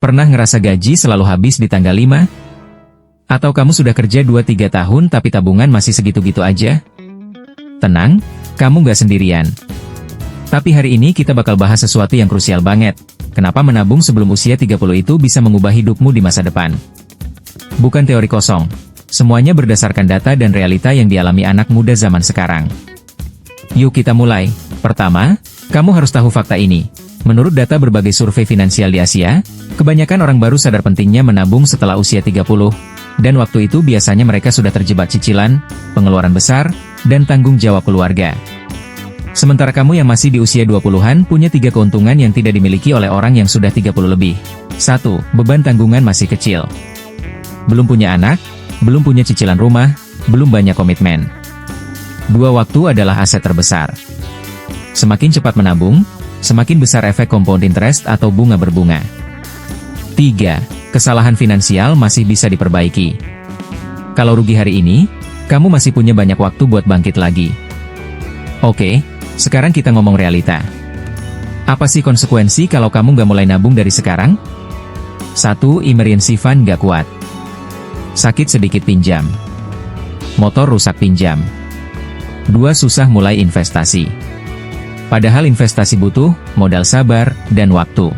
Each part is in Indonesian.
Pernah ngerasa gaji selalu habis di tanggal 5? Atau kamu sudah kerja 2-3 tahun tapi tabungan masih segitu-gitu aja? Tenang, kamu nggak sendirian. Tapi hari ini kita bakal bahas sesuatu yang krusial banget. Kenapa menabung sebelum usia 30 itu bisa mengubah hidupmu di masa depan? Bukan teori kosong. Semuanya berdasarkan data dan realita yang dialami anak muda zaman sekarang. Yuk kita mulai. Pertama, kamu harus tahu fakta ini. Menurut data berbagai survei finansial di Asia, kebanyakan orang baru sadar pentingnya menabung setelah usia 30, dan waktu itu biasanya mereka sudah terjebak cicilan, pengeluaran besar, dan tanggung jawab keluarga. Sementara kamu yang masih di usia 20-an punya 3 keuntungan yang tidak dimiliki oleh orang yang sudah 30 lebih. 1. Beban tanggungan masih kecil. Belum punya anak, belum punya cicilan rumah, belum banyak komitmen. 2. Waktu adalah aset terbesar. Semakin cepat menabung, semakin besar efek compound interest atau bunga berbunga. 3. Kesalahan finansial masih bisa diperbaiki. Kalau rugi hari ini, kamu masih punya banyak waktu buat bangkit lagi. Oke, sekarang kita ngomong realita. Apa sih konsekuensi kalau kamu nggak mulai nabung dari sekarang? 1. Emergency fund nggak kuat. Sakit sedikit pinjam. Motor rusak pinjam. 2. Susah mulai investasi. Padahal investasi butuh modal sabar dan waktu.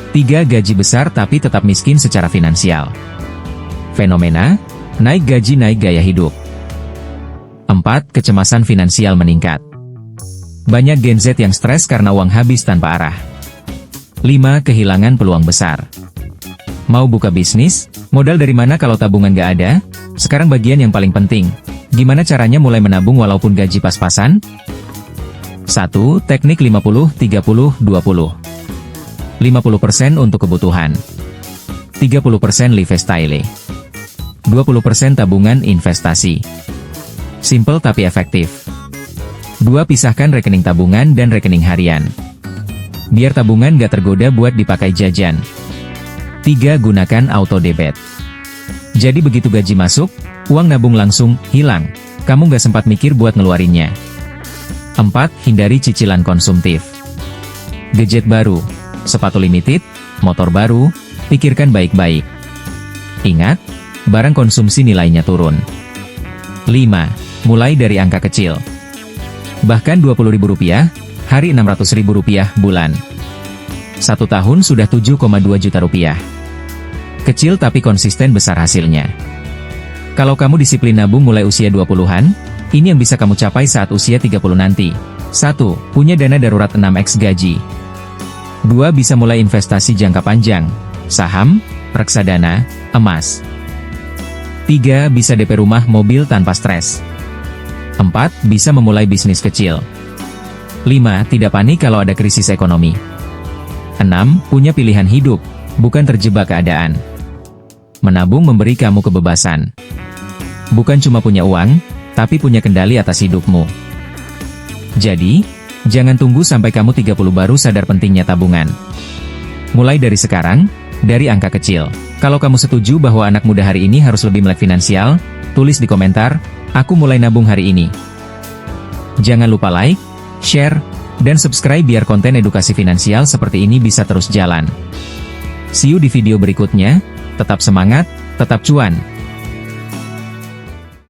3. Gaji besar tapi tetap miskin secara finansial. Fenomena, naik gaji naik gaya hidup. 4. Kecemasan finansial meningkat. Banyak Gen Z yang stres karena uang habis tanpa arah. 5. Kehilangan peluang besar. Mau buka bisnis? Modal dari mana kalau tabungan gak ada? Sekarang bagian yang paling penting. Gimana caranya mulai menabung walaupun gaji pas-pasan? 1. Teknik 50-30-20. 50% untuk kebutuhan. 30% lifestyle. 20% tabungan investasi. Simple tapi efektif. 2. Pisahkan rekening tabungan dan rekening harian. Biar tabungan gak tergoda buat dipakai jajan. 3. Gunakan auto debit. Jadi begitu gaji masuk, uang nabung langsung hilang. Kamu gak sempat mikir buat ngeluarinnya. 4. Hindari cicilan konsumtif. Gadget baru, sepatu limited, motor baru, pikirkan baik-baik. Ingat, barang konsumsi nilainya turun. 5. Mulai dari angka kecil. Bahkan Rp20.000, hari Rp600.000 bulan. 1 tahun sudah Rp7,2 juta. Kecil tapi konsisten besar hasilnya. Kalau kamu disiplin nabung mulai usia 20-an, ini yang bisa kamu capai saat usia 30 nanti. 1. Punya dana darurat 6x gaji. 2. Bisa mulai investasi jangka panjang, saham, reksadana, emas. 3. Bisa DP rumah mobil tanpa stres. 4. Bisa memulai bisnis kecil. 5. Tidak panik kalau ada krisis ekonomi. 6. Punya pilihan hidup, bukan terjebak keadaan. Menabung memberi kamu kebebasan. Bukan cuma punya uang, tapi punya kendali atas hidupmu. Jadi, jangan tunggu sampai kamu 30 baru sadar pentingnya tabungan. Mulai dari sekarang, dari angka kecil. Kalau kamu setuju bahwa anak muda hari ini harus lebih melek finansial, tulis di komentar, aku mulai nabung hari ini. Jangan lupa like, share, dan subscribe biar konten edukasi finansial seperti ini bisa terus jalan. See you di video berikutnya, tetap semangat, tetap cuan.